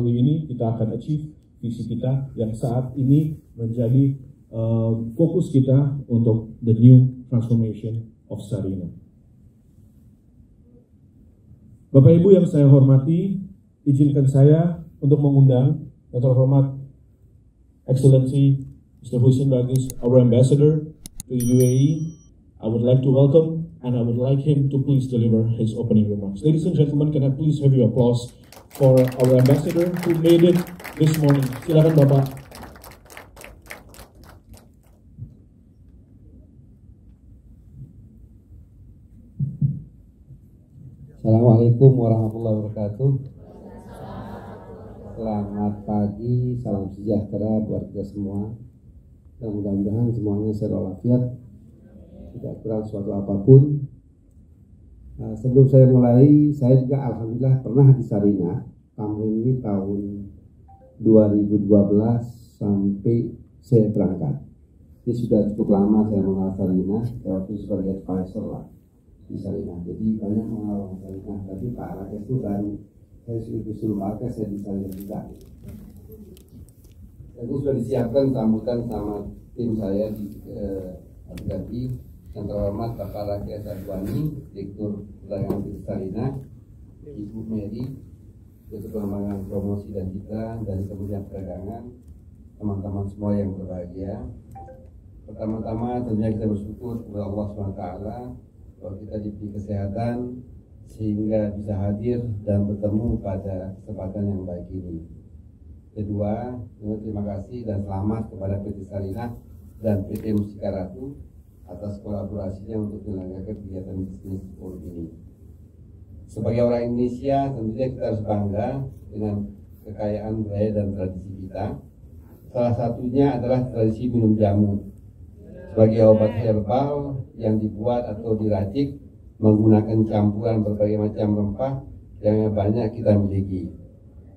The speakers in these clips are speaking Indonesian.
melalui ini kita akan achieve visi kita yang saat ini menjadi fokus kita untuk the new transformation of Sarina. Bapak Ibu yang saya hormati, izinkan saya untuk mengundang yang terhormat Excellency Mr. Hussein Bagus, our ambassador to UAE. I would like to welcome and I would like him to please deliver his opening remarks. Ladies and gentlemen, can I please have your applause for our ambassador who made it this morning. Silakan Bapak. Assalamualaikum warahmatullahi wabarakatuh. Selamat pagi, salam sejahtera buat kita semua. Dan mudah-mudahan semuanya sehat walafiat, tidak kurang suatu apapun. Sebelum saya mulai, saya juga alhamdulillah pernah di Sarina. Ini tahun 2012 sampai saya berangkat. Ini sudah cukup lama saya mengenal Sarina. Saya waktu sebagai advisor lah di Sarina. Jadi banyak mengenal Sarina. Tapi Pak Rakes itu baru, saya suruh Pak Rakes, saya di Sarina juga. Itu sudah disiapkan sambutan sama tim saya di Abu Dhabi. Yang terhormat Bapak Rakyat Adwani, Direktur Perdagangan di Sarina, Ibu Mary, Direktur Pengembangan Promosi dan Citra dari Kementerian Perdagangan, teman-teman semua yang berbahagia. Pertama-tama tentunya kita bersyukur kepada Allah SWT bahwa kita diberi kesehatan sehingga bisa hadir dan bertemu pada kesempatan yang baik ini. Kedua, terima kasih dan selamat kepada PT Sarina dan PT Mustika Ratu atas kolaborasinya untuk menyelenggarakan kegiatan bisnis forum ini. Sebagai orang Indonesia, tentunya kita harus bangga dengan kekayaan budaya dan tradisi kita. Salah satunya adalah tradisi minum jamu sebagai obat herbal yang dibuat atau diracik menggunakan campuran berbagai macam rempah yang banyak kita miliki.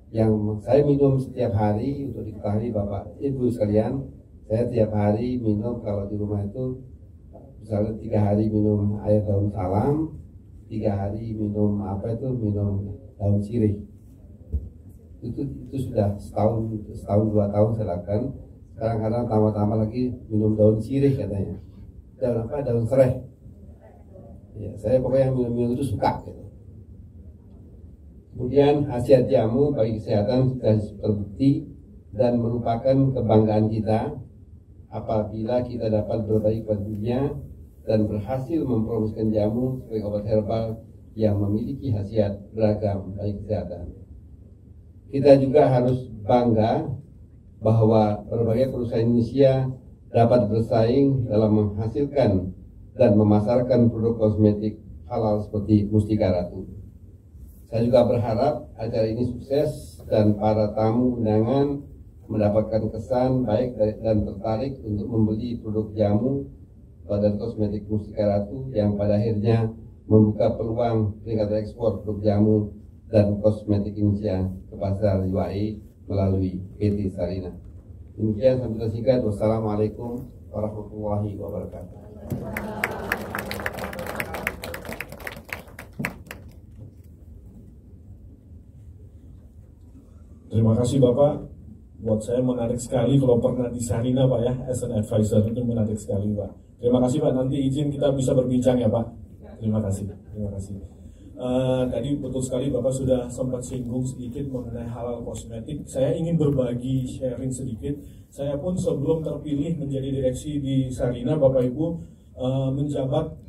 Yang saya minum setiap hari, untuk diketahui Bapak Ibu sekalian, saya tiap hari minum kalau di rumah itu misalnya 3 hari minum air daun salam, 3 hari minum minum daun sirih. Itu sudah setahun 2 tahun saya lakukan. Kadang-kadang tambah-tambah lagi minum daun sirih katanya. Daun serai. Ya, saya pokoknya minum itu suka gitu. Kemudian khasiat jamu bagi kesehatan sudah terbukti dan merupakan kebanggaan kita apabila kita dapat berbagi kepada dunia dan berhasil mempromosikan jamu sebagai obat herbal yang memiliki khasiat beragam bagi kesehatan. Kita juga harus bangga bahwa berbagai perusahaan Indonesia dapat bersaing dalam menghasilkan dan memasarkan produk kosmetik halal seperti Mustika Ratu. Saya juga berharap acara ini sukses dan para tamu undangan mendapatkan kesan baik dan tertarik untuk membeli produk jamu dan kosmetik Mustika Ratu yang pada akhirnya membuka peluang peningkatan ekspor produk jamu dan kosmetik Indonesia ke pasar UAE melalui PT Sarina. Demikian sampai singkat. Wassalamualaikum warahmatullahi wabarakatuh. Terima kasih Bapak. Buat saya menarik sekali kalau pernah di Sarina Pak ya, as an advisor, itu menarik sekali Pak. Terima kasih Pak, nanti izin kita bisa berbincang ya Pak. Terima kasih. Tadi betul sekali Bapak sudah sempat singgung sedikit mengenai halal kosmetik. Saya ingin berbagi sharing sedikit. Saya pun sebelum terpilih menjadi direksi di Sarina, Bapak Ibu menjabat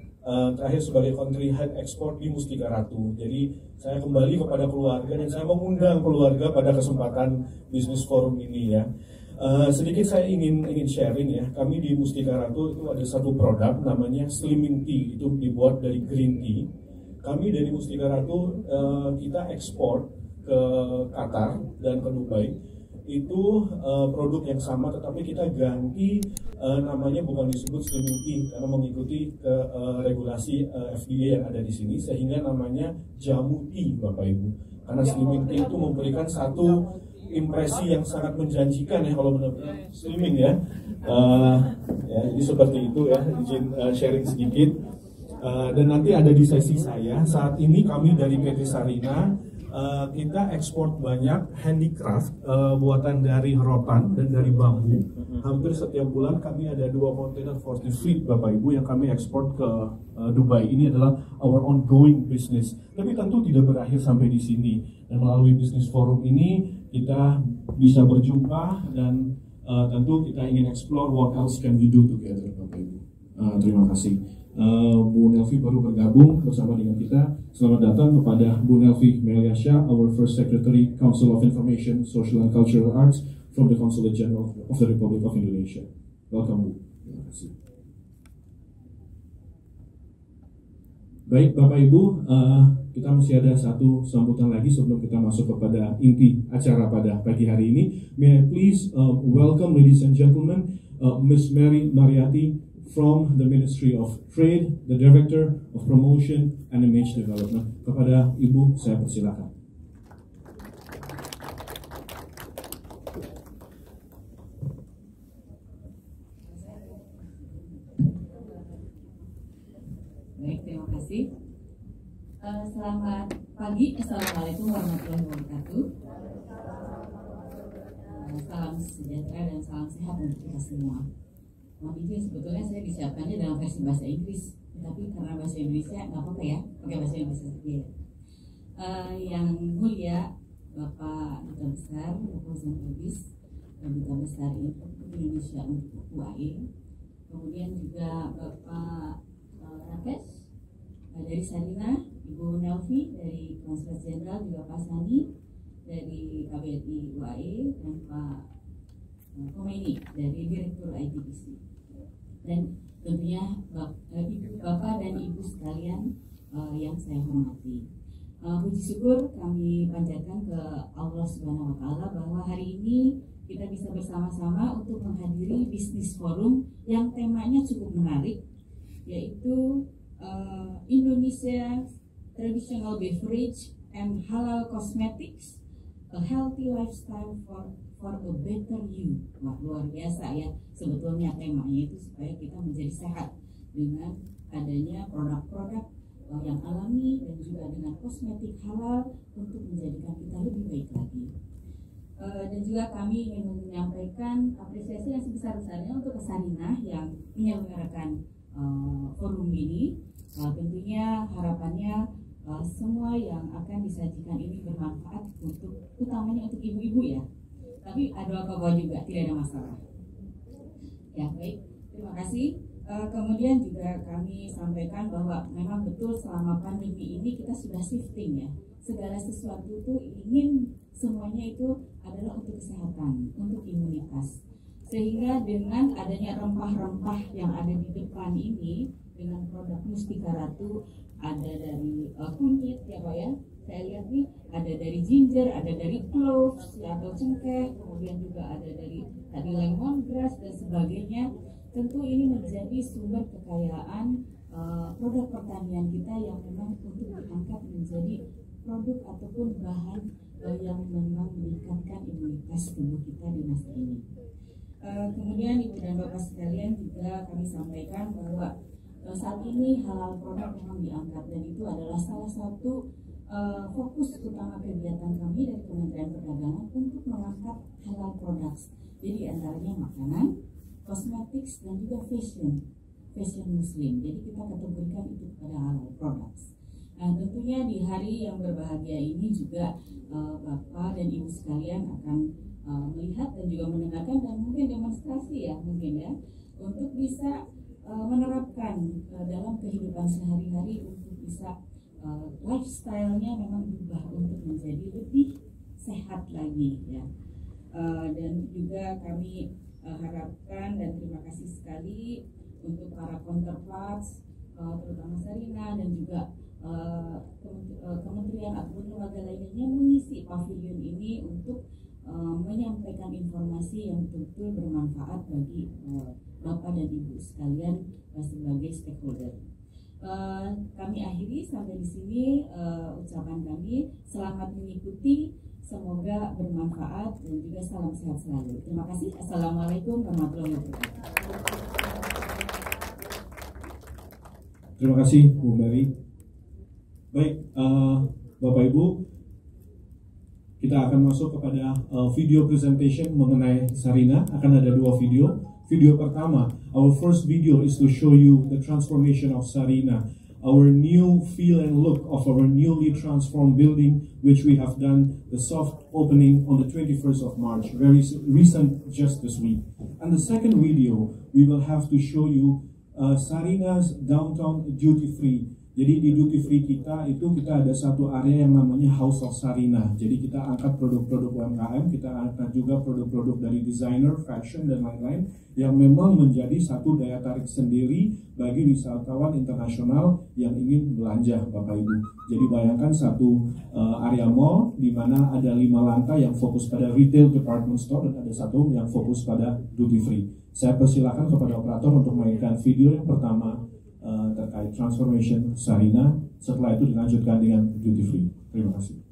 terakhir sebagai country head export di Mustika Ratu. Jadi saya kembali kepada keluarga dan saya mengundang keluarga pada kesempatan bisnis forum ini ya. Sedikit saya ingin sharing ya. Kami di Mustika Ratu itu ada satu produk namanya Slimming Tea, itu dibuat dari green tea. Kami dari Mustika Ratu kita ekspor ke Qatar dan ke Dubai. Itu produk yang sama tetapi kita ganti namanya bukan disebut Slimming Tea karena mengikuti regulasi FDA yang ada di sini, sehingga namanya jamu tea Bapak Ibu. Karena Slimming Tea itu memberikan satu impresi yang sangat menjanjikan ya kalau benar-benar slimming ya. Ya jadi seperti itu ya, izin sharing sedikit. Dan nanti ada di sesi saya. Saat ini kami dari PT Sarina Kita ekspor banyak handicraft buatan dari rotan dan dari bambu. Hampir setiap bulan kami ada 2 kontainer 40 feet Bapak Ibu yang kami ekspor ke Dubai. Ini adalah our ongoing business. Tapi tentu tidak berakhir sampai di sini. Dan melalui bisnis forum ini kita bisa berjumpa dan tentu kita ingin explore what else can we do together Bapak Ibu. Terima kasih. Bu Nelvi baru bergabung bersama dengan kita. Selamat datang kepada Bu Nelvi Meliasha, our first Secretary, Council of Information, Social and Cultural Arts from the Consulate General of the Republic of Indonesia. Welcome Bu. Terima kasih. Baik Bapak Ibu, kita masih ada satu sambutan lagi sebelum kita masuk kepada inti acara pada pagi hari ini. May I please welcome ladies and gentlemen, Miss Mary Mariati from the Ministry of Trade, the Director of Promotion and Image Development. Kepada Ibu, saya persilakan. Baik, terima kasih. Selamat pagi, Assalamualaikum warahmatullahi wabarakatuh. Salam sejahtera dan salam sehat untuk kita semua. Mohon izin, sebetulnya saya disiapkannya dalam versi bahasa Inggris, tapi karena bahasa Indonesia nggak apa-apa ya, pakai bahasa Inggris saja ya. Yang mulia Bapak Duta Besar Representative Lubis dan Duta Besar Indonesia untuk UAE, kemudian juga Bapak Rakesh dari Sarina, Ibu Nelvi dari Konsulat Jenderal, juga Pak Sani dari KBRI UAE, dan Pak Khomeini dari Direktur ITBC. Dan tentunya Bapak dan Ibu sekalian yang saya hormati. Puji syukur kami panjatkan ke Allah Subhanahu wa Ta'ala bahwa hari ini kita bisa bersama-sama untuk menghadiri bisnis forum yang temanya cukup menarik, yaitu Indonesia Traditional Beverage and Halal Cosmetics, a Healthy Lifestyle for a Better You. Wah, luar biasa ya, sebetulnya temanya itu supaya kita menjadi sehat dengan adanya produk-produk yang alami dan juga dengan kosmetik halal untuk menjadikan kita lebih baik lagi. Dan juga kami ingin menyampaikan apresiasi yang sebesar-besarnya untuk Sarinah yang menyelenggarakan forum ini. Tentunya harapannya semua yang akan disajikan ini bermanfaat untuk, utamanya untuk ibu-ibu ya. Tapi ada apa-apa juga, tidak ada masalah. Ya baik, terima kasih. Kemudian juga kami sampaikan bahwa memang betul selama pandemi ini kita sudah shifting ya. Segala sesuatu itu ingin semuanya itu adalah untuk kesehatan, untuk imunitas. Sehingga dengan adanya rempah-rempah yang ada di depan ini, dengan produk Mustika Ratu, ada dari kunyit ya Pak ya. Saya lihat nih ada dari ginger, ada dari cloves ya, atau cengkeh, kemudian juga ada dari tadi lemongrass dan sebagainya. Tentu ini menjadi sumber kekayaan produk pertanian kita yang memang untuk diangkat menjadi produk ataupun bahan yang memang meningkatkan imunitas tubuh kita di masa ini. Kemudian Ibu dan Bapak sekalian juga kami sampaikan bahwa saat ini halal produk memang diangkat, dan itu adalah salah satu fokus utama kegiatan kami dari Kementerian Perdagangan untuk mengangkat halal products. Jadi antaranya makanan, cosmetics, dan juga fashion muslim. Jadi kita kategorikan itu kepada halal products. Nah tentunya di hari yang berbahagia ini juga Bapak dan Ibu sekalian akan melihat dan juga mendengarkan dan mungkin demonstrasi ya mungkin ya, untuk bisa menerapkan dalam kehidupan sehari-hari untuk bisa lifestyle-nya memang berubah untuk menjadi lebih sehat lagi ya. Dan juga kami harapkan dan terima kasih sekali untuk para counterparts terutama Sarina dan juga kementerian ataupun lembaga lainnya yang mengisi pavilion ini untuk menyampaikan informasi yang betul-betul bermanfaat bagi Bapak dan Ibu sekalian sebagai stakeholder. Kami akhiri sampai di sini ucapan kami. Selamat mengikuti, semoga bermanfaat dan juga salam sehat selalu. Terima kasih. Assalamualaikum warahmatullahi wabarakatuh. Terima kasih Bu Mary. Baik, Bapak Ibu, kita akan masuk kepada video presentation mengenai Sarina. Akan ada 2 video. Video pertama, our first video is to show you the transformation of Sarina, our new feel and look of our newly transformed building, which we have done the soft opening on the 21st of March, very recent, just this week. And the second video, we will have to show you Sarina's downtown duty free. Jadi di duty free kita ada satu area yang namanya House of Sarina. Jadi kita angkat produk-produk UMKM, kita angkat juga produk-produk dari desainer, fashion dan lain-lain yang memang menjadi satu daya tarik sendiri bagi wisatawan internasional yang ingin belanja, Bapak Ibu. Jadi bayangkan satu area mall di mana ada 5 lantai yang fokus pada retail department store dan ada satu yang fokus pada duty free. Saya persilakan kepada operator untuk mainkan video yang pertama terkait transformation Sarina. Setelah itu dilanjutkan dengan duty free. Terima kasih.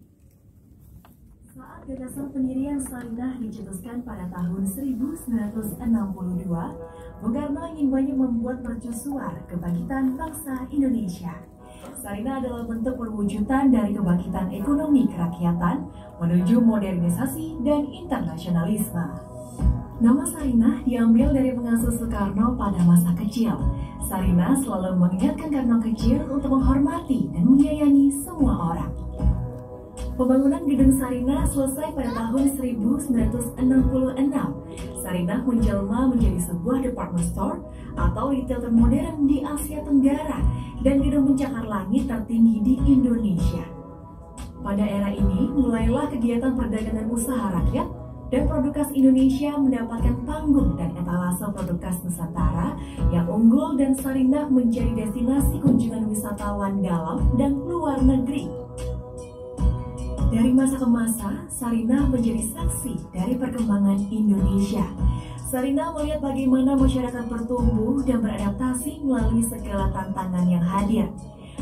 Saat gagasan pendirian Sarina dicetuskan pada tahun 1962, Bung Karno ingin banyak membuat mercusuar kebangkitan bangsa Indonesia. Sarina adalah bentuk perwujudan dari kebangkitan ekonomi kerakyatan menuju modernisasi dan internasionalisme. Nama Sarina diambil dari pengasuh Soekarno pada masa kecil. Sarina selalu mengingatkan Karno kecil untuk menghormati dan menyayangi semua orang. Pembangunan gedung Sarina selesai pada tahun 1966. Sarina menjelma menjadi sebuah department store atau retail termodern di Asia Tenggara dan gedung pencakar langit tertinggi di Indonesia. Pada era ini, mulailah kegiatan perdagangan usaha rakyat dan produk khas Indonesia mendapatkan panggung dan etalase produk khas Nusantara yang unggul dan Sarina menjadi destinasi kunjungan wisatawan dalam dan luar negeri. Dari masa ke masa, Sarina menjadi saksi dari perkembangan Indonesia. Sarina melihat bagaimana masyarakat bertumbuh dan beradaptasi melalui segala tantangan yang hadir.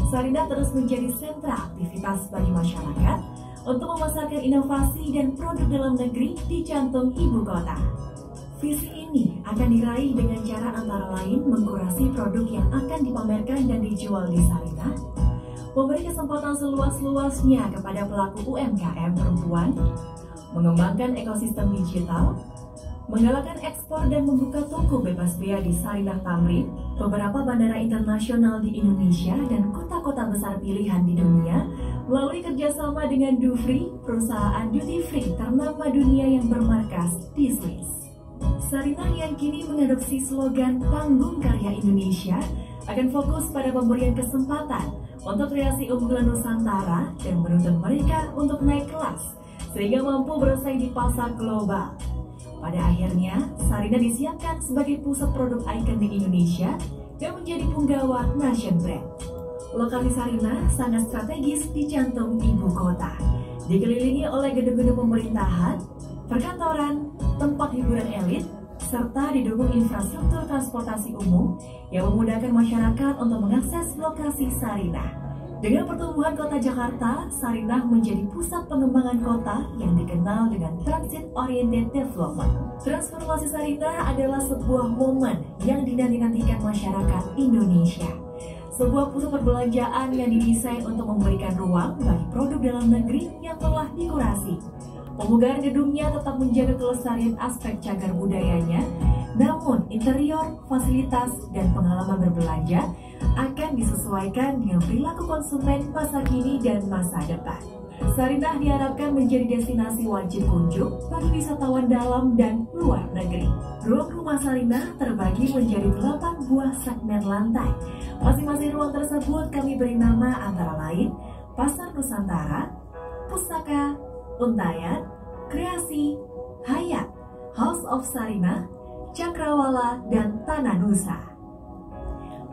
Sarina terus menjadi sentra aktivitas bagi masyarakat untuk memasarkan inovasi dan produk dalam negeri di jantung ibu kota. Visi ini akan diraih dengan cara antara lain mengkurasi produk yang akan dipamerkan dan dijual di Sarina, memberi kesempatan seluas-luasnya kepada pelaku UMKM perempuan, mengembangkan ekosistem digital, menggalakkan ekspor dan membuka toko bebas bea di Sarina Tamrin, beberapa bandara internasional di Indonesia dan kota-kota besar pilihan di dunia, melalui kerjasama dengan Dufry, perusahaan duty free ternama dunia yang bermarkas di Swiss. Sarina yang kini mengadopsi slogan Panggung Karya Indonesia akan fokus pada pemberian kesempatan untuk kreasi unggulan Nusantara dan menuntun mereka untuk naik kelas sehingga mampu bersaing di pasar global. Pada akhirnya, Sarina disiapkan sebagai pusat produk ikonik Indonesia dan menjadi punggawa nation brand. Lokasi Sarina sangat strategis di jantung ibu kota, dikelilingi oleh gedung-gedung pemerintahan, perkantoran, tempat hiburan elit, serta didukung infrastruktur transportasi umum yang memudahkan masyarakat untuk mengakses lokasi Sarina. Dengan pertumbuhan kota Jakarta, Sarina menjadi pusat pengembangan kota yang dikenal dengan Transit Oriented Development. Transformasi Sarina adalah sebuah momen yang dinanti-nantikan masyarakat Indonesia. Sebuah pusat perbelanjaan yang didesain untuk memberikan ruang bagi produk dalam negeri yang telah dikurasi. Pemugaran gedungnya tetap menjaga kelestarian aspek cagar budayanya, namun interior, fasilitas, dan pengalaman berbelanja akan disesuaikan dengan perilaku konsumen masa kini dan masa depan. Sarina diharapkan menjadi destinasi wajib kunjung bagi wisatawan dalam dan luar negeri. Ruang rumah Sarina terbagi menjadi 8 buah segmen lantai. Masing-masing ruang tersebut kami beri nama antara lain Pasar Nusantara, Pustaka, Untayan, Kreasi, Hayat, House of Sarina, Cakrawala, dan Tanah Nusa.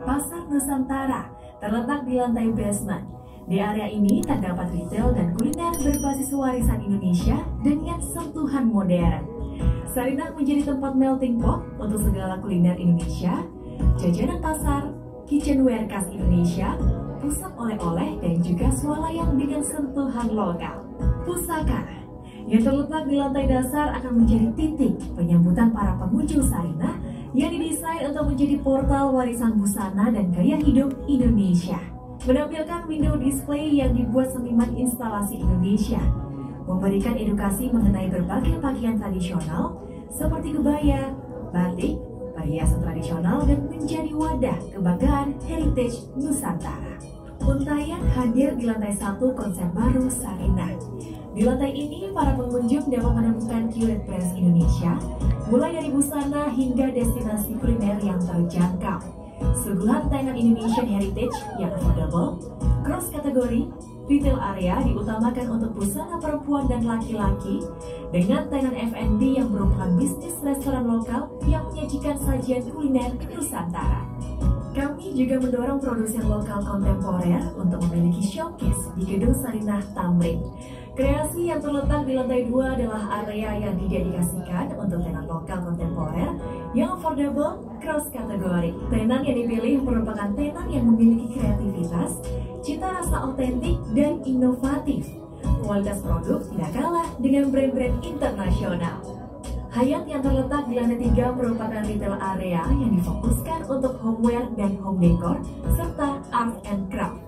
Pasar Nusantara terletak di lantai basement. Di area ini terdapat retail dan kuliner berbasis warisan Indonesia dengan sentuhan modern. Sarina menjadi tempat melting pot untuk segala kuliner Indonesia, jajanan pasar, kitchenware khas Indonesia, pusat oleh-oleh, dan juga swalayan dengan sentuhan lokal. Pusaka yang terletak di lantai dasar akan menjadi titik penyambutan para pengunjung Sarina yang didesain untuk menjadi portal warisan busana dan gaya hidup Indonesia. Menampilkan window display yang dibuat seniman instalasi Indonesia, memberikan edukasi mengenai berbagai pakaian tradisional seperti kebaya, batik, perhiasan tradisional, dan menjadi wadah kebanggaan heritage Nusantara. Untayan hadir di lantai 1 konsep baru Sarinah. Di lantai ini, para pengunjung dapat menemukan curate brands Indonesia, mulai dari busana hingga destinasi kuliner yang terjangkau. Suguhan tenan Indonesian Heritage yang affordable, cross kategori, retail area diutamakan untuk busana perempuan dan laki-laki, dengan tenan F&B yang merupakan bisnis restoran lokal yang menyajikan sajian kuliner Nusantara. Kami juga mendorong produsen lokal kontemporer untuk memiliki showcase di Gedung Sarinah Tamrin. Kreasi yang terletak di lantai 2 adalah area yang didedikasikan untuk tenan lokal kontemporer yang affordable cross kategori. Tenan yang dipilih merupakan tenan yang memiliki kreativitas, cita rasa otentik, dan inovatif. Kualitas produk tidak kalah dengan brand-brand internasional. Hayat yang terletak di lantai 3 merupakan retail area yang difokuskan untuk homeware dan home decor, serta art and craft.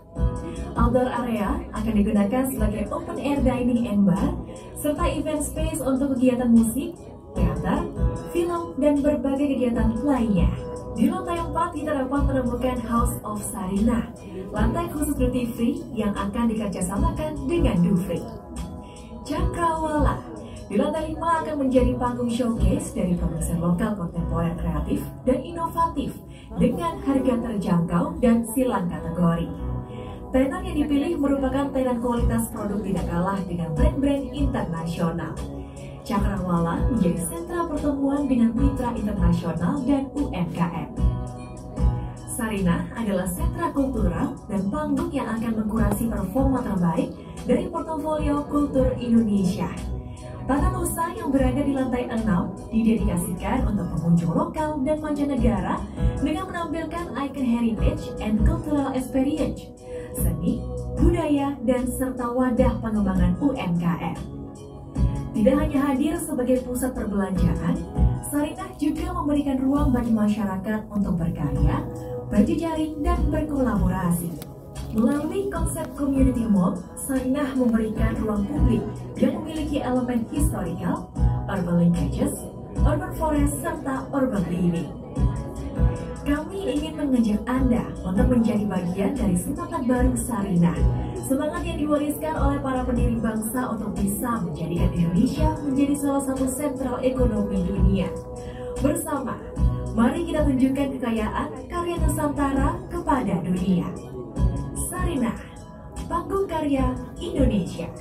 Outdoor area akan digunakan sebagai open air dining and bar, serta event space untuk kegiatan musik, teater, film, dan berbagai kegiatan lainnya. Di lantai 4 kita dapat menemukan House of Sarinah, lantai khusus duty free yang akan dikerjasamakan dengan Dufri. Cakrawala di lantai 5 akan menjadi panggung showcase dari produsen lokal kontemporer kreatif dan inovatif dengan harga terjangkau dan silang kategori. Tenan yang dipilih merupakan tenan kualitas produk tidak kalah dengan brand-brand internasional. Cakrawala menjadi sentra pertemuan dengan mitra internasional dan UMKM. Sarinah adalah sentra kultural dan panggung yang akan mengkurasi performa terbaik dari portofolio kultur Indonesia. Tanah Nusa yang berada di lantai 6 didedikasikan untuk pengunjung lokal dan mancanegara dengan menampilkan ikon heritage and cultural experience, seni, budaya, dan serta wadah pengembangan UMKM. Tidak hanya hadir sebagai pusat perbelanjaan, Sarinah juga memberikan ruang bagi masyarakat untuk berkarya, berjejaring, dan berkolaborasi. Melalui konsep community mall, Sarinah memberikan ruang publik yang memiliki elemen historical, urban linkages, urban forest, serta urban living. Kami ingin mengajak Anda untuk menjadi bagian dari semangat baru Sarinah. Semangat yang diwariskan oleh para pendiri bangsa untuk bisa menjadikan Indonesia menjadi salah satu sentral ekonomi dunia. Bersama, mari kita tunjukkan kekayaan karya Nusantara kepada dunia. Sarinah, panggung karya Indonesia.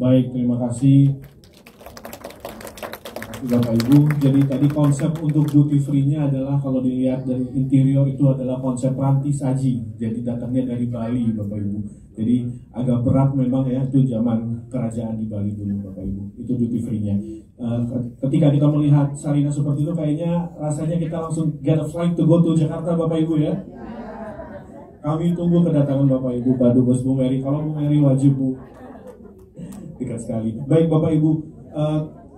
Baik, terima kasih Bapak Ibu. Jadi tadi konsep untuk duty free-nya adalah kalau dilihat dari interior itu adalah konsep ranti saji. Jadi datangnya dari Bali Bapak Ibu. Jadi agak berat memang ya, itu zaman kerajaan di Bali dulu Bapak Ibu. Itu duty free-nya. Ketika kita melihat Sarina seperti itu kayaknya rasanya kita langsung get a flight to go to Jakarta Bapak Ibu ya. Kami tunggu kedatangan Bapak Ibu, Pak Dubes, Bu Mary. Kalau Bu Mary wajib Bu. Dekat sekali. Baik Bapak Ibu,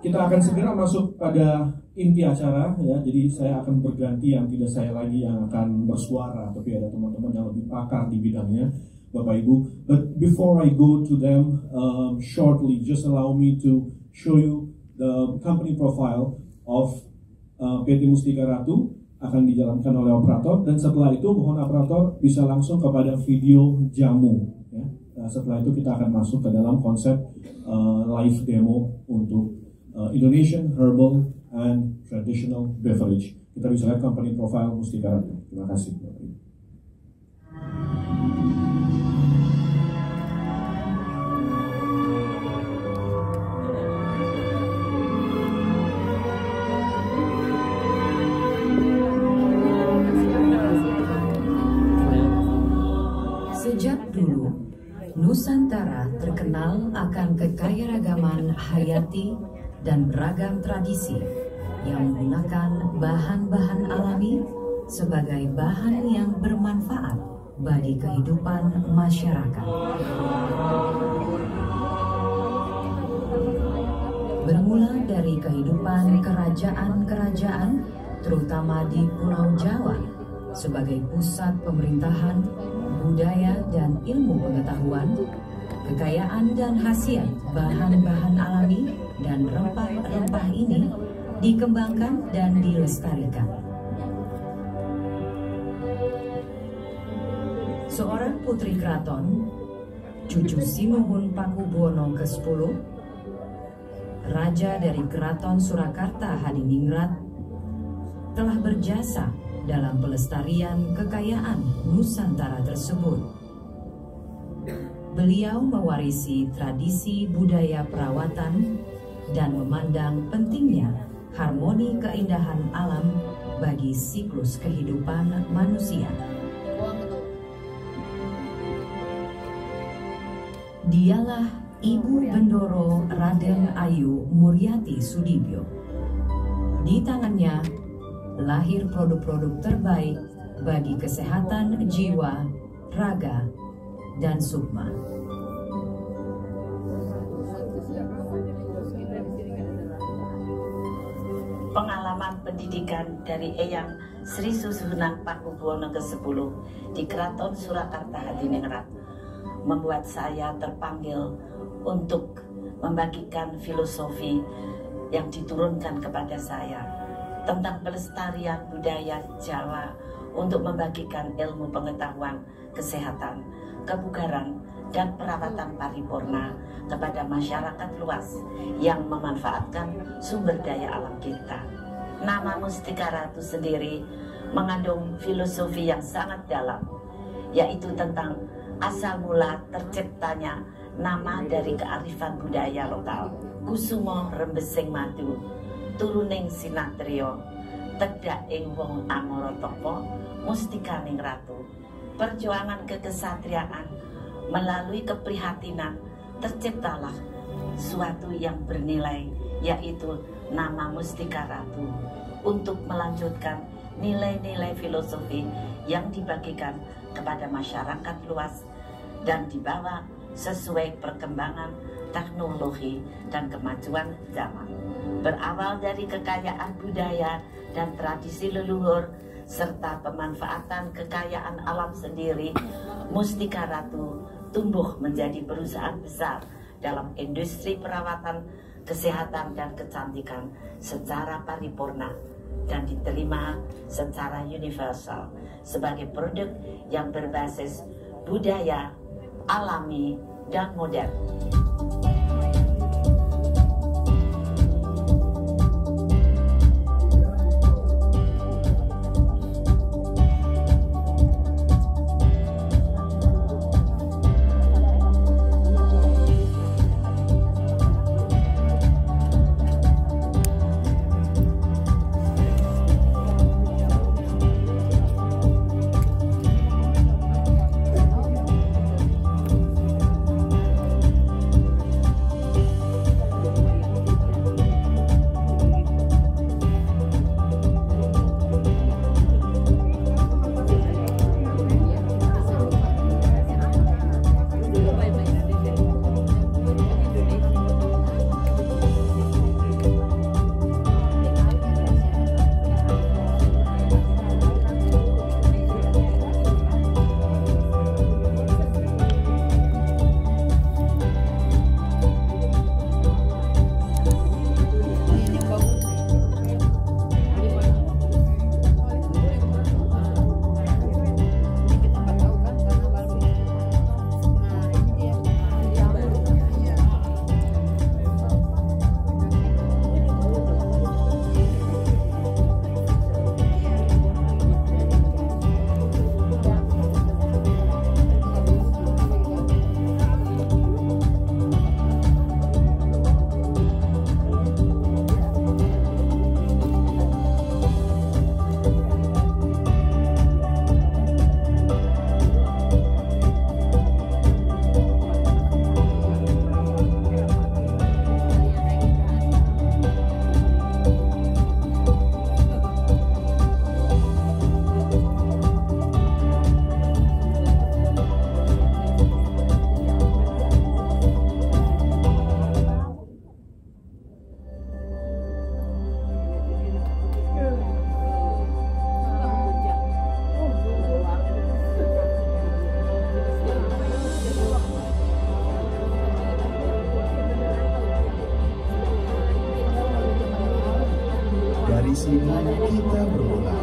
kita akan segera masuk pada inti acara ya. Jadi saya akan berganti, yang tidak saya lagi yang akan bersuara, tapi ada teman-teman yang lebih pakar di bidangnya Bapak Ibu. But before I go to them shortly, just allow me to show you the company profile of PT Mustika Ratu. Akan dijalankan oleh operator, dan setelah itu mohon operator bisa langsung kepada video jamu ya. Setelah itu kita akan masuk ke dalam konsep live demo untuk Indonesian Herbal and Traditional Beverage. Kita bisa lihat company profile Mustika Ratu. Terima kasih. Sejak dulu, Nusantara terkenal akan kekayaragaman hayati dan beragam tradisi yang menggunakan bahan-bahan alami sebagai bahan yang bermanfaat bagi kehidupan masyarakat. Bermula dari kehidupan kerajaan-kerajaan, terutama di Pulau Jawa, sebagai pusat pemerintahan, budaya dan ilmu pengetahuan, kekayaan dan khasiat bahan-bahan alami dan rempah-rempah ini dikembangkan dan dilestarikan. Seorang putri keraton, cucu Sinuhun Pakubuwono ke-10, raja dari Keraton Surakarta Hadiningrat, telah berjasa dalam pelestarian kekayaan Nusantara tersebut. Beliau mewarisi tradisi budaya perawatan dan memandang pentingnya harmoni keindahan alam bagi siklus kehidupan manusia. Dialah Ibu Bendoro Raden Ayu Muryati Sudibyo. Di tangannya lahir produk-produk terbaik bagi kesehatan jiwa, raga, dan sukma. Pengalaman pendidikan dari Eyang Sri Susuhunan Pakubuwono ke-10 di Keraton Surakarta Hadiningrat membuat saya terpanggil untuk membagikan filosofi yang diturunkan kepada saya tentang pelestarian budaya Jawa untuk membagikan ilmu pengetahuan kesehatan, kebugaran, dan perawatan paripurna kepada masyarakat luas yang memanfaatkan sumber daya alam kita. Nama Mustika Ratu sendiri mengandung filosofi yang sangat dalam, yaitu tentang asal mula terciptanya nama dari kearifan budaya lokal. Kusumo rembesing madu, turuning sinatrio, tedak ing wong amara tapa, mustikaning ratu. Perjuangan kekesatriaan melalui keprihatinan terciptalah suatu yang bernilai, yaitu nama Mustika Ratu, untuk melanjutkan nilai-nilai filosofi yang dibagikan kepada masyarakat luas dan dibawa sesuai perkembangan teknologi dan kemajuan zaman. Berawal dari kekayaan budaya dan tradisi leluhur serta pemanfaatan kekayaan alam sendiri, Mustika Ratu tumbuh menjadi perusahaan besar dalam industri perawatan, kesehatan, dan kecantikan secara paripurna dan diterima secara universal sebagai produk yang berbasis budaya, alami, dan modern. sini kita bermula.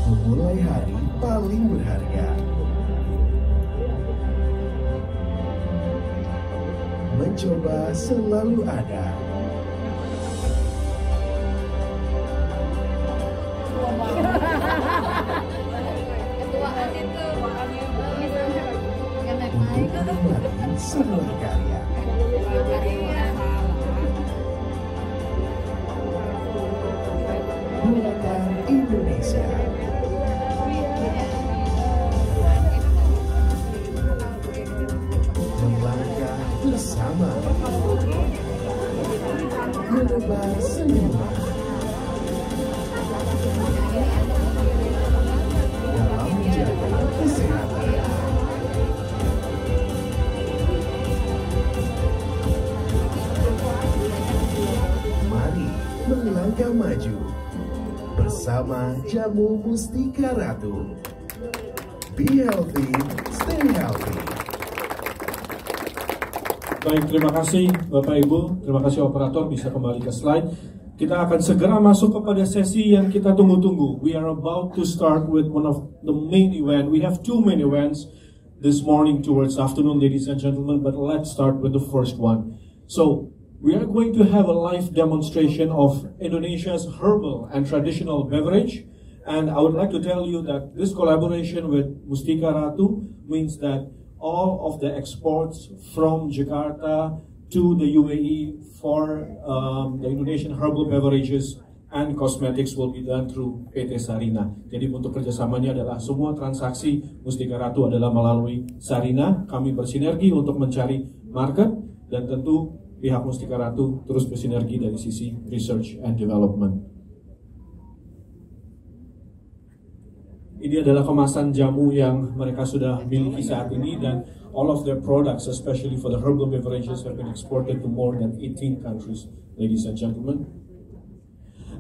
Memulai hari paling berharga. Mencoba selalu ada. Untuk menikmati sebuah karya. Buatan Indonesia. Melangkah bersama, menebar senyuman dalam menjaga kesehatan. Mari melangkah maju bersama jamu Mustika Ratu. Be healthy, stay healthy. Baik, terima kasih Bapak Ibu, terima kasih operator, bisa kembali ke slide. Kita akan segera masuk kepada sesi yang kita tunggu-tunggu. We are about to start with one of the main event. We have two main events this morning towards afternoon, ladies and gentlemen, but let's start with the first one. So, we are going to have a live demonstration of Indonesia's herbal and traditional beverage. And I would like to tell you that this collaboration with Mustika Ratu means that all of the exports from Jakarta to the UAE for the Indonesian herbal beverages and cosmetics will be done through PT Sarina. Jadi untuk kerjasamanya adalah semua transaksi Mustika Ratu adalah melalui Sarina. Kami bersinergi untuk mencari market dan tentu pihak Mustika Ratu terus bersinergi dari sisi research and development. Ini adalah kemasan jamu yang mereka sudah miliki saat ini dan all of their products, especially for the herbal beverages, have been exported to more than 18 countries, ladies and gentlemen.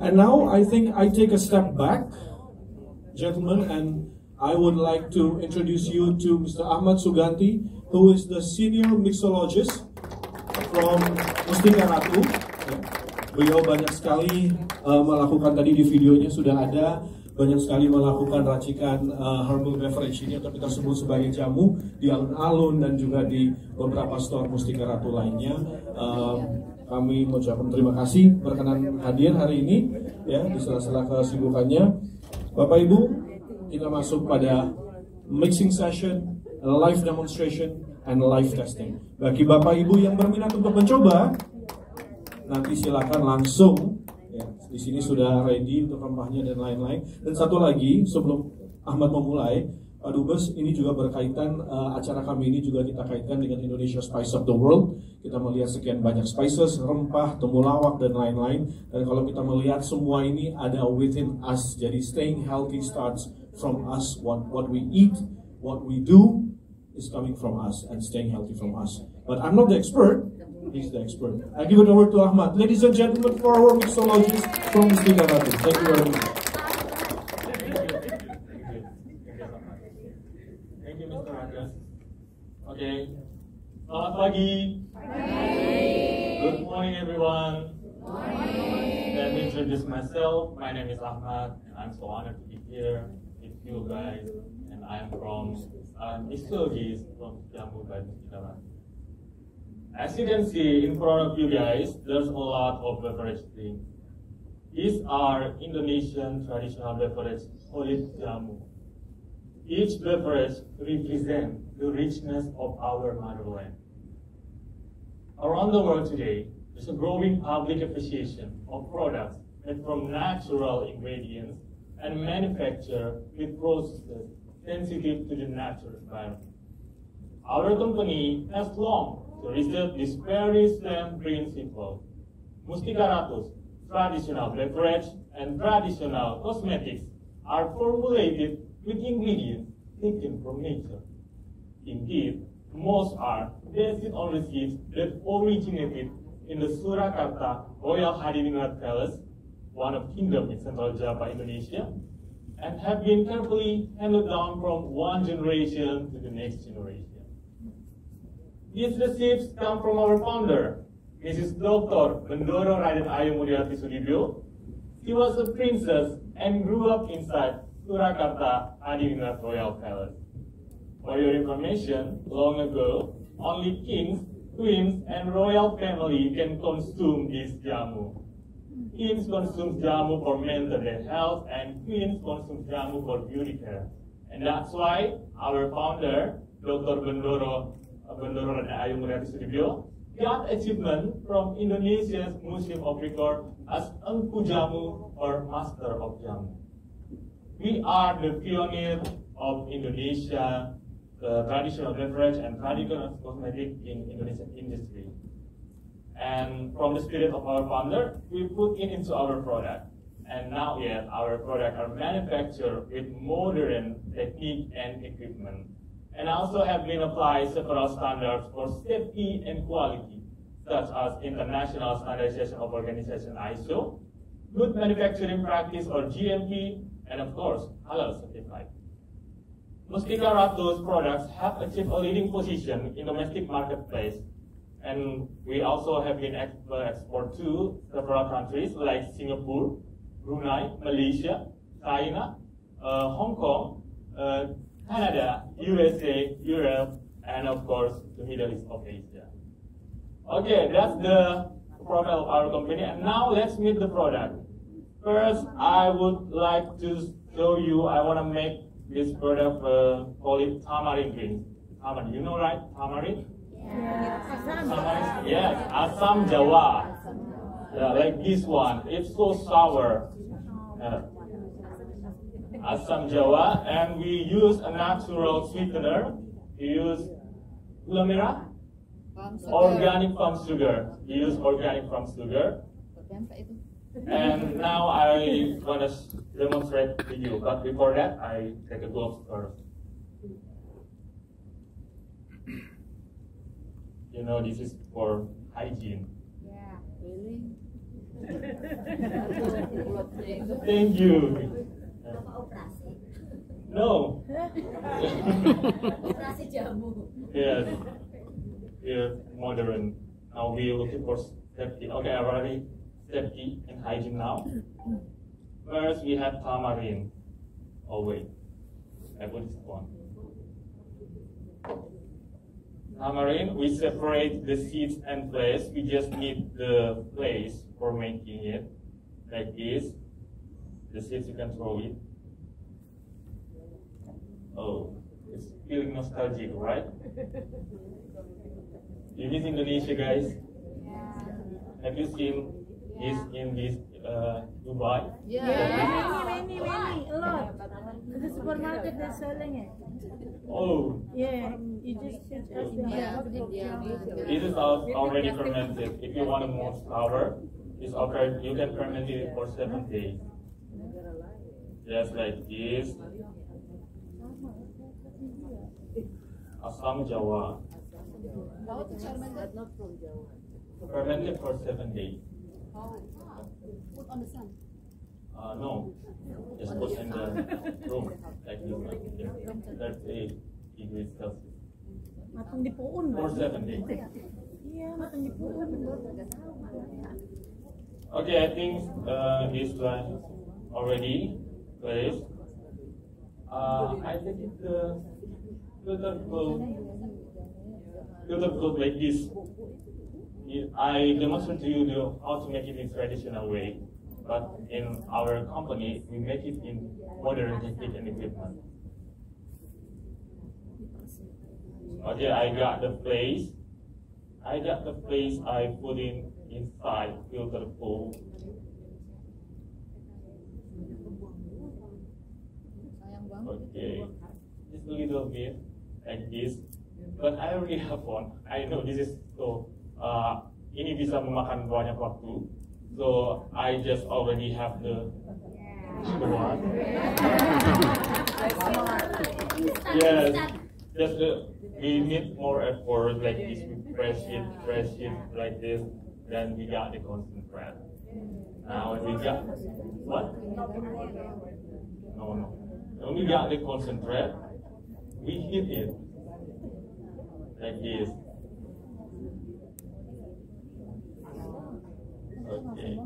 And now I think I take a step back, gentlemen, and I would like to introduce you to Mr. Ahmad Suganti, who is the senior mixologist from Mustika Ratu. Beliau banyak sekali melakukan, tadi di videonya sudah ada, banyak sekali melakukan racikan herbal beverage ini atau kita sebut sebagai jamu di alun-alun dan juga di beberapa store Mustika Ratu lainnya. Kami mengucapkan terima kasih berkenan hadir hari ini ya di sela-sela kesibukannya. Bapak Ibu, kita masuk pada mixing session, live demonstration, and live testing. Bagi Bapak Ibu yang berminat untuk mencoba, nanti silakan langsung. Ya, di sini sudah ready untuk rempahnya dan lain-lain. Dan satu lagi sebelum Ahmad memulai, Pak Dubes, ini juga berkaitan, acara kami ini juga kita kaitkan dengan Indonesia Spice of the World. Kita melihat sekian banyak spices, rempah, temulawak, dan lain-lain. Dan kalau kita melihat semua ini ada within us. Jadi staying healthy starts from us. What we eat, what we do is coming from us and staying healthy from us. But I'm not the expert. He's the expert. I give it over to Ahmad. Ladies and gentlemen, for our mixologist from Mustika Ratu. Thank you very much. Thank you, Mr. Rajas. Okay. Selamat pagi. Good morning, everyone. Let me introduce myself. My name is Ahmad, and I'm so honored to be here with you guys. And I'm mixologist from Jamu by Mustika Ratu. As you can see in front of you guys, there's a lot of beverage drinks. These are Indonesian traditional beverage called jamu. Each beverage represents the richness of our motherland. Around the world today, there's a growing public appreciation of products made from natural ingredients and manufactured with processes sensitive to the natural environment. Our company has long to reserve this very same principle. Mustika Ratu's traditional beverage and traditional cosmetics are formulated with ingredients taken from nature. Indeed, most are based on recipes that originated in the Surakarta Royal Hadiningrat Palace, one of kingdom in Central Java, Indonesia, and have been carefully handed down from one generation to the next generation. These recipes come from our founder, Mrs. Dr. Bendoro Raden Ayu Muryati Sudibyo. She was a princess and grew up inside Surakarta Hadiningrat Royal Palace. For your information, long ago, only kings, queens, and royal family can consume this jamu. Kings consume jamu for mental health, and queens consume jamu for beauty care. And that's why our founder, Dr. Bendoro Raden Ayu Muryati Sudibyo, got achievement from Indonesia's Museum of Record as Engku Jamu or Master of Jamu. We are the pioneer of Indonesia traditional beverage and traditional cosmetic in Indonesian industry. And from the spirit of our founder, we put it into our product. And now yet, our products are manufactured with modern technique and equipment. And also have been applied several standards for safety and quality, such as International Standardization of Organization ISO, Good Manufacturing Practice or GMP, and of course, Halal certified. Mustika Ratu's products have achieved a leading position in domestic marketplace, and we also have been export to several countries like Singapore, Brunei, Malaysia, China, Hong Kong, Canada, USA, Europe, and of course the Middle East of Asia. Okay, that's the profile of our company, and now let's meet the product. First, I would like to show you, I want to make this product, call it tamarind drink. Tamarind, you know right, tamarind? Yeah. Tamarind? Yes, Asam Jawa. Yeah, like this one, it's so sour. Asam Jawa, and we use a natural sweetener. We use gula merah, organic palm sugar. We use organic palm sugar. And now I want to demonstrate to you, but before that, I take a gloves first. You know, this is for hygiene. Yeah, really? Thank you. No. Operasi jamu. Yes. We're modern. Now we're looking for safety. Okay, already safety and hygiene now. First, we have tamarind. Oh wait, I put this one. Tamarind, we separate the seeds and flesh. We just need the flesh for making it, like this. The seeds you can throw it. Oh, it's feeling nostalgic, right? You miss Indonesia, guys? Have you seen this in this Dubai? Yeah, many, a lot. The supermarket they're selling it. Oh. Yeah, you just This is already fermented. If you want a more sour, it's okay. You can ferment it for 7 days. Just like this. Asam Jawa. Fermented for 7 days. Put on the sun. No, just put in the room like this. 38 degrees Celsius. Matang di puun For 7 days. Iya, matang di puun. Okay, I think this one already placed. I think it's the filter cold like this. I demonstrate to you how to make it in traditional way, but in our company we make it in modern technique and equipment. Okay, I got the place. I put in inside filter cold. Okay, just a little bit like this. But I already have one. I know this is so. Ini bisa memakan banyak waktu. So I just already have the one. Yes, just we need more effort like this. We press it like this. Then we got the concentrate. Now we got what? No. When we got the concentrate, we hit it like this. Okay.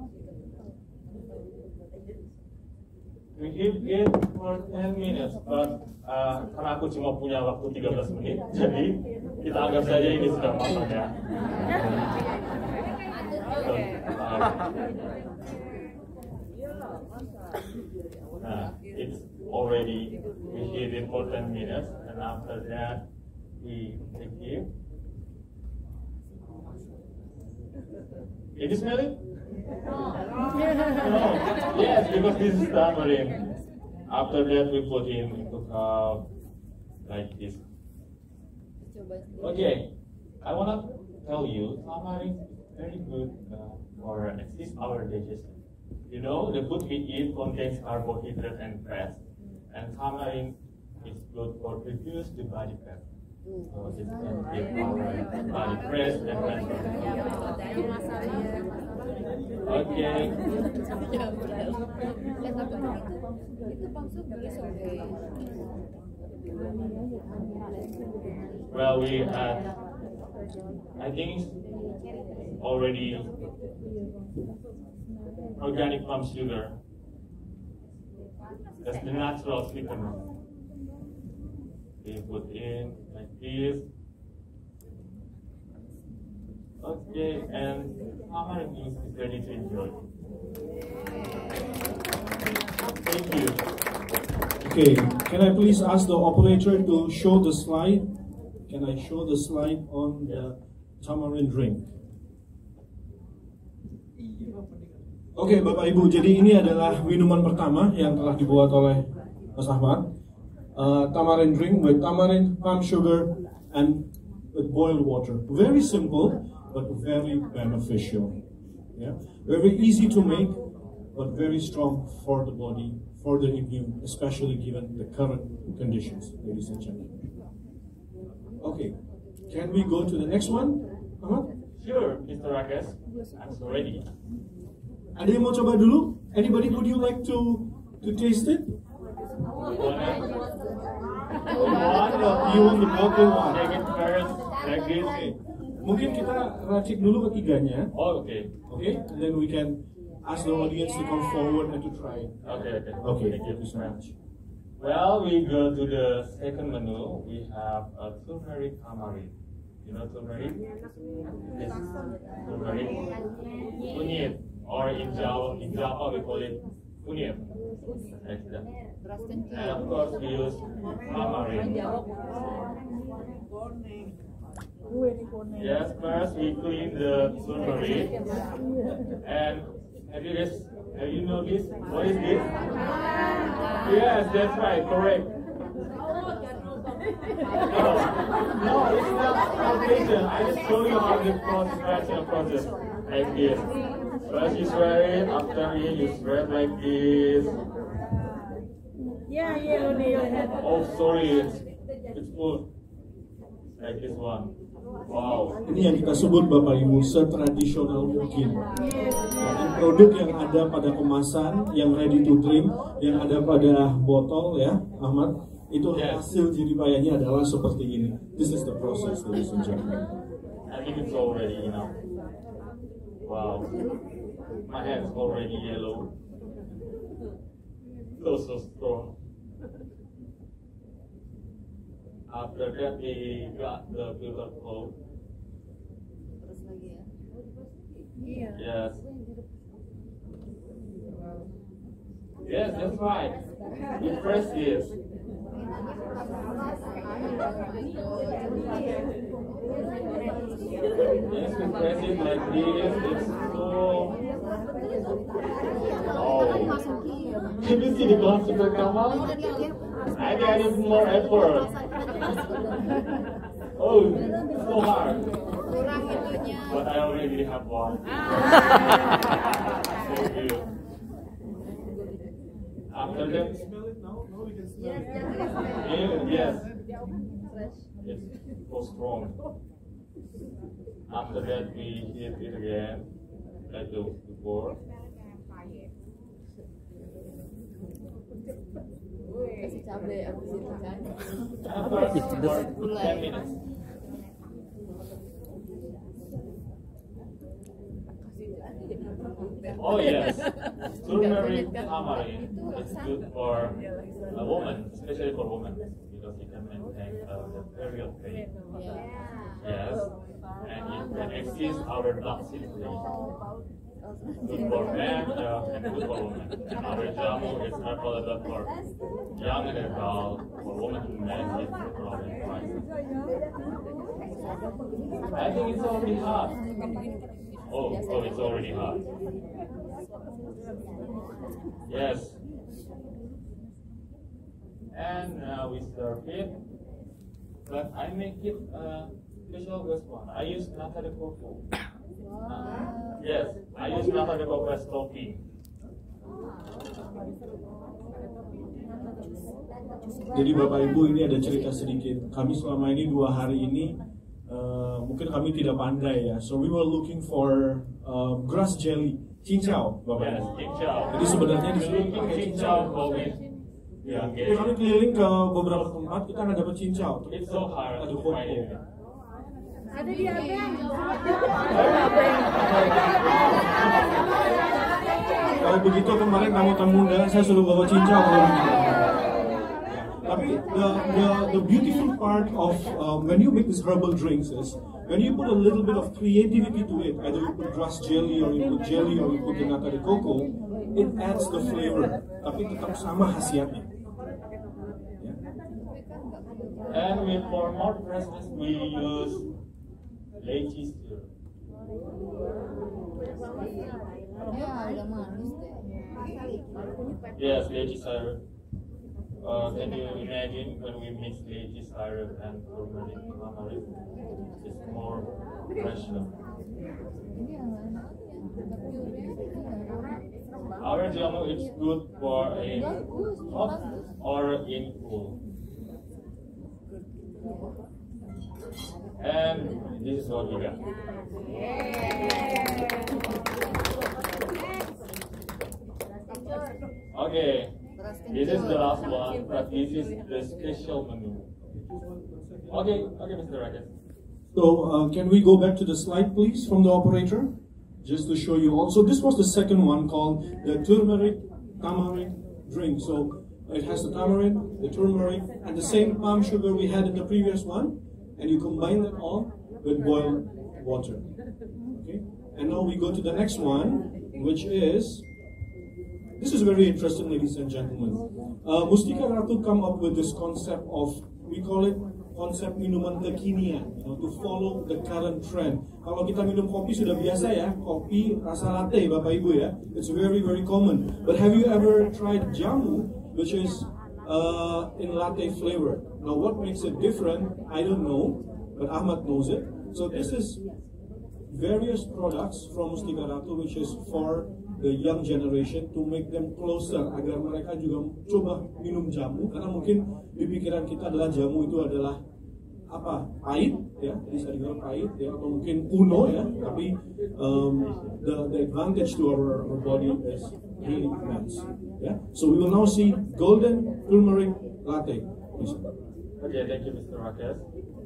We hit it for 10 minutes, but karena aku cuma punya waktu 13 menit, jadi kita anggap saja ini sudah matang ya. It's already, we hit it for 10 minutes, and after that, we take it. Did you smell it? No. Yes, because this is tamarind. After that, we put in into cup like this. Okay, I wanna tell you, tamarind is very good for assist our digestion. You know, the food we eat contains carbohydrate and fat, and tamarind is good for reduce the body fat. So it can give our body fresh and natural. Okay. Well, we had, I think, already organic palm sugar. That's the natural sweetener. We put in like this. Okay, and tamarind juice is ready to enjoy. Thank you. Okay, can I please ask the operator to show the slide? Can I show the slide on the tamarind drink? Oke, Bapak Ibu, jadi ini adalah minuman pertama yang telah dibuat oleh Mas Ahmad. Tamarind drink with tamarind, palm sugar, and with boiled water. Very simple, but very beneficial. Yeah, very easy to make, but very strong for the body, for the immune, especially given the current conditions, ladies and gentlemen. Okay, can we go to the next one, Ahmad? Sure, Mr. Rakesh, I'm so ready. Ada yang mau coba dulu? Anybody, would you like to taste it? You want the bottle one? Take it first, like this. Mungkin kita racik dulu ketiganya. Oh, okay. Okay, and then we can ask the audience to come forward and to try it. Okay. Thank you so much. Well, we go to the second menu. We have a turmeric tamarind. You know turmeric? Yes. Turmeric. Kunyit. Or in Java we call it kunyit. Like that. And of course we use tamarind. Yes, first we clean the turmeric. And have you noticed what is this? Yes, that's right, correct. No, it's not foundation. I just show you how the process like this. First you swear it, after you swear it like this. Oh, sorry, it's full. Like this one. Wow. Ini yang kita sebut Bapak Ibu setradisional mungkin. Dan produk yang ada pada kemasan, yang ready to drink, yang ada pada botol ya, Ahmad, itu hasil jeripayanya adalah seperti ini. This is the process, ladies and gentlemen. I think it's already enough. Wow. My hand's already yellow. So strong. After that, we got the filter flow. Yes. Yes, that's right. You press this. Yes, we press it like this. It's so. Oh. Can you see the concept come up? I need more effort. Oh, it's so hard. But I already have one. Thank you. After that, Smell it now? No, we can smell it. yes. It's so strong. After that, we hit it again, like before. Kasih cabai abis itu kan. For 10 minutes. Oh yes, turmeric tamarind is good for a woman, especially for women, because it can maintain the period pain. Yes, and it can assist our blood circulation. Good for men and good for women. And our jamu is available for young and adult, for women and men with problem prices. I think it's already hot. Oh, it's already hot. Yes. And now we serve it. But I make it a special guest one. I use nata de coco. Yes, I use nata de coco as topping. Jadi Bapak Ibu, ini ada cerita sedikit. Kami selama ini 2 hari ini mungkin kami tidak pandai ya. So we were looking for grass jelly, cincau, Bapak. Yes, cincau. Jadi sebenarnya di sini Looking cincau going. ya. Jadi kami keliling ke beberapa tempat, kita nggak dapat cincau. It's so hard Ada to koko. find it. Ada di abang. Kalau begitu kemarin tamu-tamu undangan saya suruh bawa cincau. Tapi the beautiful part of when you make these herbal drinks is when you put a little bit of creativity to it, either you put grass jelly or you put jelly or you put the nata de coco, it adds the flavor, tapi tetap sama khasiatnya. And for more freshness, we use lychee syrup. Ya, udah manis deh. Yes, lychee syrup. Can you imagine when we mix lychee syrup and turmeric tamarind? It's more fresher. Our jamu is good for in hot or in cool. And this is what we got. Okay, this is the last one, but this is the special menu. Okay, Mr. Rakesh. So can we go back to the slide, please, from the operator, just to show you also. This was the second one called the turmeric tamarind drink. So it has the tamarind, the turmeric, and the same palm sugar we had in the previous one, and you combine that all with boiled water. Okay, and now we go to the next one, which is. This is very interesting, ladies and gentlemen. Mustika Ratu come up with this concept of, we call it konsep minuman kekinian, to follow the current trend. Kalau kita minum kopi sudah biasa ya, kopi rasa latte Bapak Ibu ya, it's very very common. But have you ever tried jamu, which is in latte flavor? Now what makes it different? I don't know, but Ahmad knows it. So this is various products from Mustika Ratu, which is for the young generation to make them closer, agar mereka juga coba minum jamu, karena mungkin di pikiran kita adalah jamu itu adalah apa, pahit ya, bisa dibilang pahit ya, atau mungkin kuno ya, tapi the advantage to our body is really immense ya. So we will now see golden turmeric latte. Please. Okay, thank you, Mr. Rakesh.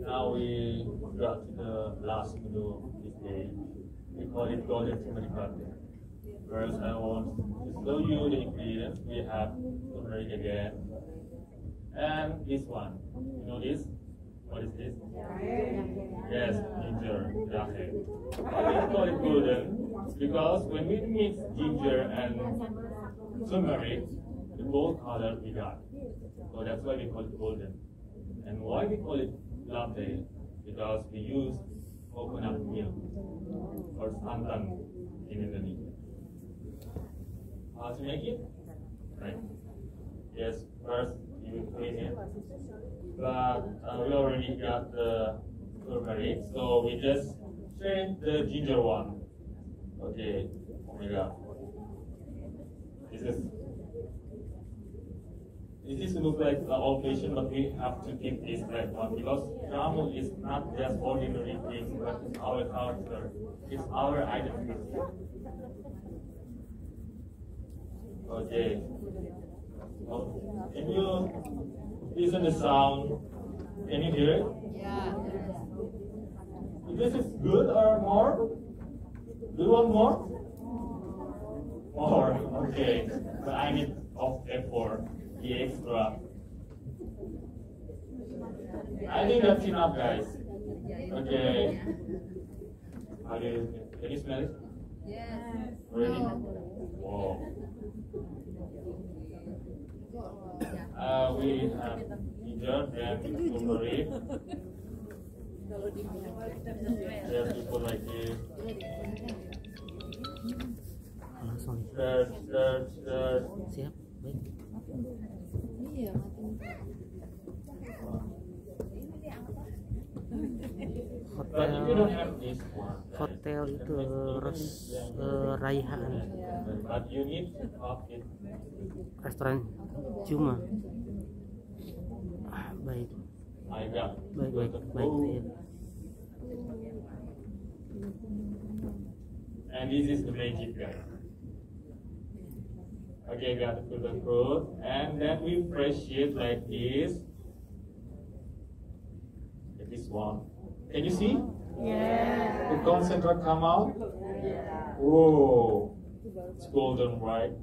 Now we got to the last menu this day. We call it golden turmeric latte. First, I want to show you the ingredients. We have turmeric again, and this one. You know this? What is this? Yes, ginger. Okay. Why we call it golden? Because when we mix ginger and turmeric, the gold color we got. So that's why we call it golden. And why we call it latte? Because we use coconut milk or santan in Indonesia. How to make it? Right. Yes, first you clean it. But we already got the turmeric, so we just strain the ginger one. Okay, oh my god. This look like old fashioned, but we have to keep this red one because jamu is not just ordinary thing, but it's our culture, it's our identity. Okay. Can you listen the sound? Can you hear it? Yeah. This is good or more? Do you want more? More, okay. But I need of effort, the extra. I think that's enough, guys. Okay. Can you smell it? Yes. Ready? Wow. We have ginger and turmeric. Just you put like this. Stir. Siap, baik. But if you don't have this one, Hotel itu Raihan, but you need of it. restoran cuma. Baik, I got baik. Ya. And this is the magic, guys. Okay, got to put the fruit, and then we fresh it like this. Like this one. Can you see? Yeah. The concentrate come out. Oh, it's golden, right?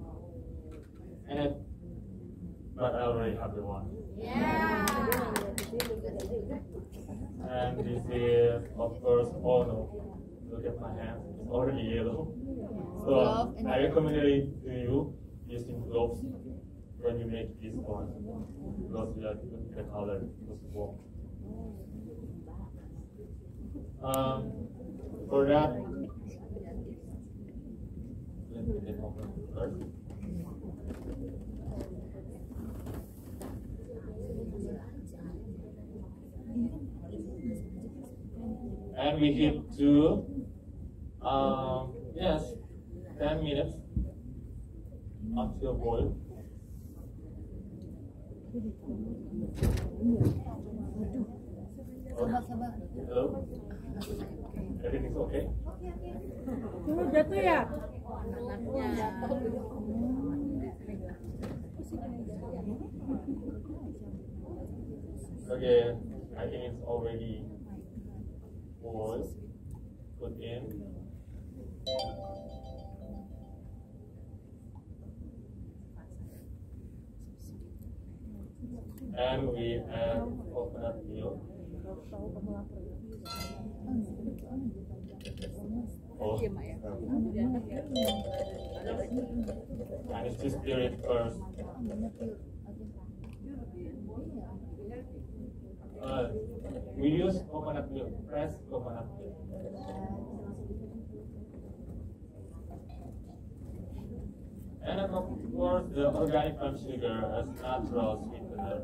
But I already have the one. Yeah. And this is, of course, oh no, look at my hand, it's already yellow. So I recommend it to you using gloves when you make this one, because you have to put the color first of all. For that, let me get open first. And we heat to, yes, 10 minutes until boil. Hello? Everything's okay? Jatuh ya? Okay, I think it's already boiled. Put in. And we add coconut milk. Oh, I need to stir it first. We use coconut milk, fresh coconut milk. And of course, the organic palm sugar as natural sweetener.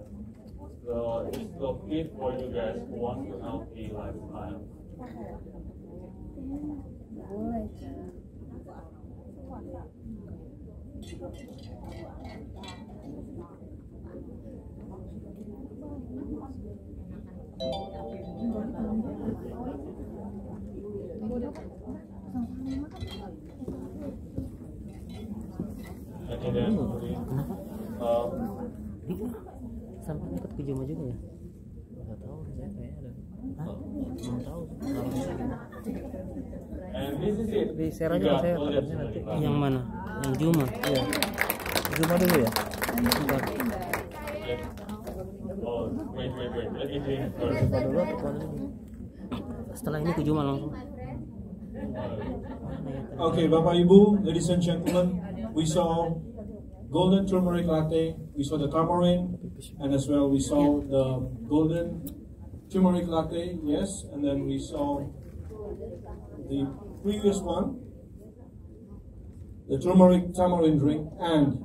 So it's so fit for you guys who want to healthy lifestyle. Okay, then Sampai ikut ke Juma juga ya? Nggak tahu, saya kayaknya ada. Hah? Belum tahu. and this is it. Di share aja saya takutnya nanti. Yang mana? Yang Juma? Iya. Juma dulu ya? Bentar. Oh, wait. Let me drink first. Juma dulu atau apa dulu? Setelah ini ke Juma langsung. Okay, Bapak Ibu, ladies and gentlemen, we saw golden turmeric latte, we saw the tamarind, and as well we saw the golden turmeric latte, yes, and then we saw the previous one, the turmeric tamarind drink, and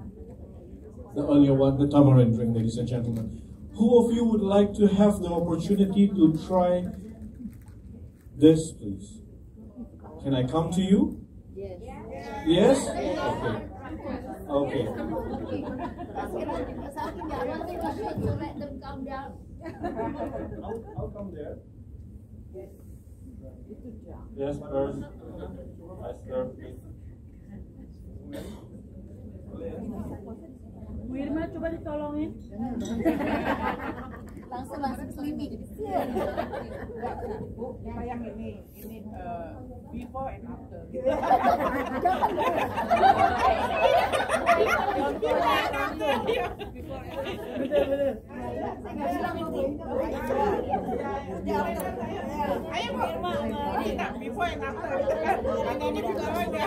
the earlier one, the tamarind drink, ladies and gentlemen. Who of you would like to have the opportunity to try this, please? Can I come to you? Yes? Okay. I'll come there. Yes, first. I serve it. Birma coba ditolongin. Langsung slimming. Bu, yang ini before and after. Ayo Birma, kita before and after. Ini juga ada.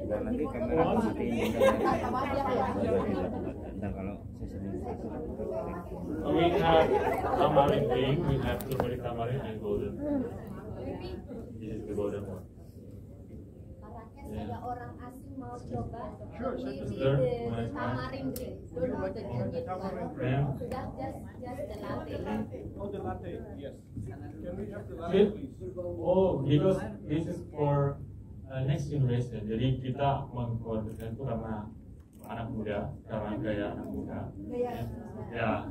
Dan nanti kamera mati. Dan kalau We have tamarin pink, we have turmeric tamarin and golden. This is the golden one. Ada orang asing mau coba Sir, tamarin drink. Don't know the name yet. Just the latte. Oh, the latte, yes. Can we have the latte, Sweet? please? Oh, because this is for next generation. Jadi kita mengkualitaskan itu karena anak muda, karena gaya anak muda. Ya,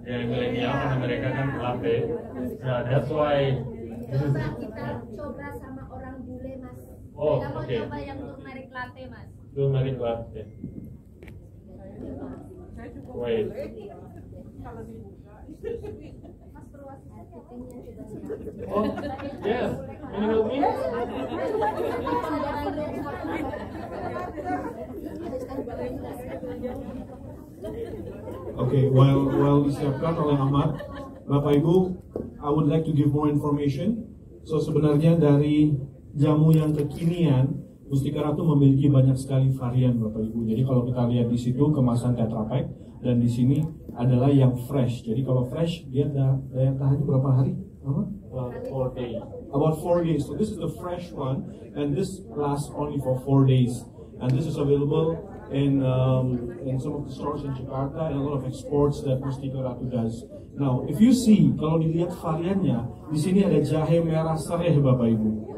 yang milenial karena mereka kan latte. Nah, that's why. Coba kita coba sama orang bule, Mas. Oh, kita mau okay. coba yang turmeric latte, Mas. Turmeric latte. Wait. Mas perlu asistennya juga sih. Oh, yes. Can you help me? Okay, while disiapkan oleh Ahmad, Bapak Ibu, I would like to give more information. So sebenarnya dari jamu yang kekinian, Mustika Ratu memiliki banyak sekali varian, Bapak Ibu. Jadi kalau kita lihat di situ kemasan Tetra Pak, dan di sini adalah yang fresh. Jadi kalau fresh dia daya tahannya berapa hari? 4 days. About 4 days. So this is the fresh one, and this lasts only for 4 days. And this is available in some of the stores in Jakarta and a lot of exports that Mustika Ratu does. Now, if you see, kalau dilihat variannya, di sini ada jahe merah sereh, Bapak Ibu.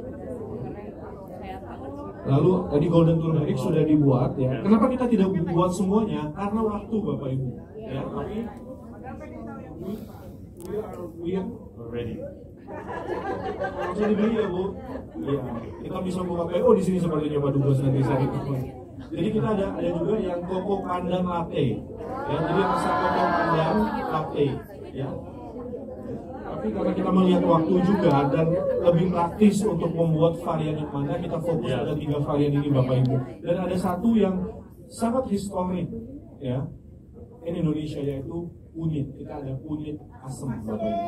Lalu tadi golden turmeric sudah dibuat, ya. Kenapa kita tidak buat semuanya? Karena waktu, Bapak Ibu. Ya, tapi we are ready. Bisa dibeli ya, Bu. Ya, kita bisa buka PO di sini sepertinya Pak Dubes nanti saya. Jadi kita ada juga yang koko pandan latte. Ya, jadi rasa koko pandan latte, ya. Tapi karena kita melihat waktu juga dan lebih praktis untuk membuat varian yang mana, kita fokus pada 3 varian ini, Bapak Ibu. Dan ada satu yang sangat historik, ya, in Indonesia, yaitu unit. Kita ada unit asam, Bapak Ibu.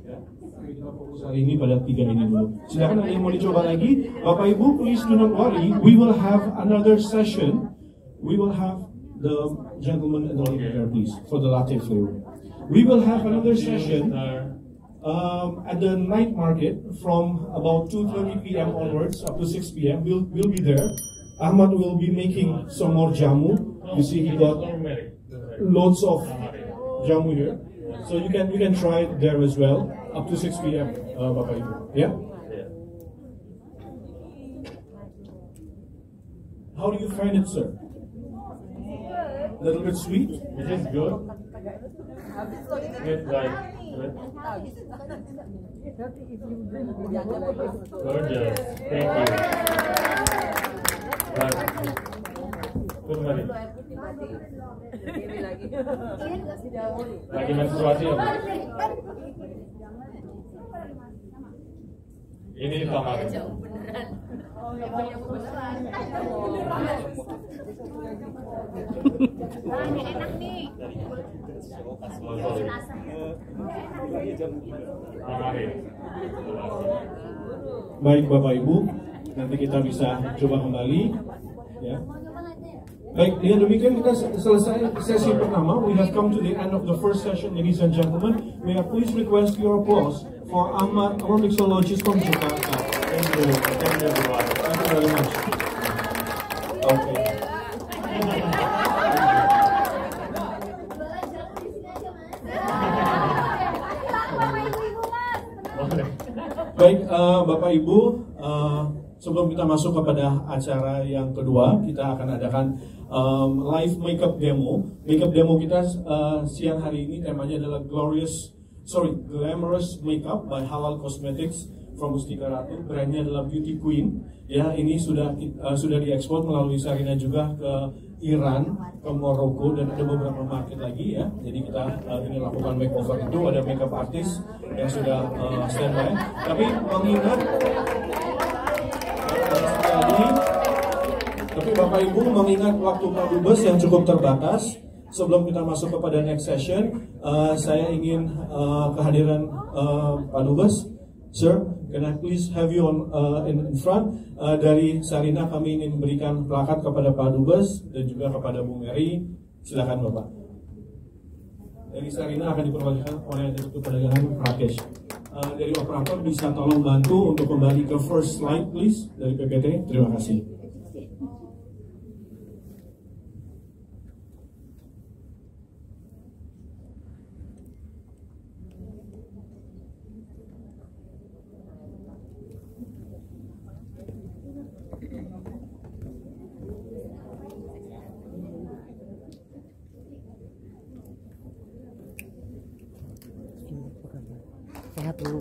Ya, kita fokus hari ini pada 3 ini dulu. Silakan ada yang mau dicoba lagi, Bapak Ibu. Please do not worry. We will have another session. We will have the gentleman and the lady there, please, for the latte flavor. We will have another session at the night market from about 2:30 p.m. onwards up to 6 p.m. We'll be there. Ahmad will be making some more jamu. You see, he got loads of jamu here, so you can try it there as well up to 6 p.m. Bapak Ibu. Yeah. How do you find it, sir? A little bit sweet. It is good. Good, right? Good. Gorgeous. Thank you. Turmeric. Lagi menstruasi ya, Bu? Ini tamarin. Ini enak nih. Baik Bapak Ibu, nanti kita bisa coba kembali, ya. Baik, dengan demikian kita selesai sesi pertama. We have come to the end of the first session, ladies and gentlemen. May I please request your applause for Ahmad, our mixologist from Jakarta. Thank you, everyone. Thank you very much. Okay. Baik, Bapak Ibu, sebelum kita masuk kepada acara yang kedua, kita akan adakan live makeup demo. Makeup demo kita siang hari ini temanya adalah glamorous makeup by Halal Cosmetics from Mustika Ratu, brandnya adalah Beauty Queen. Ya, ini sudah diekspor melalui Sarina juga ke Iran, ke Maroko, dan ada beberapa market lagi ya. Jadi kita ingin lakukan makeover itu, ada makeup artist yang sudah standby. Tapi mengingat Bapak Ibu mengingat waktu Pak Dubes yang cukup terbatas, sebelum kita masuk kepada next session, saya ingin kehadiran Pak Dubes. Sir, can I please have you on in front? Dari Sarina kami ingin memberikan plakat kepada Pak Dubes dan juga kepada Bu Mary. Silakan Bapak. Dari Sarina akan diperwakiilkan oleh Direktur Perdagangan Rakesh. Dari operator bisa tolong bantu untuk kembali ke first slide please dari PPT. Terima kasih. Sehat dulu.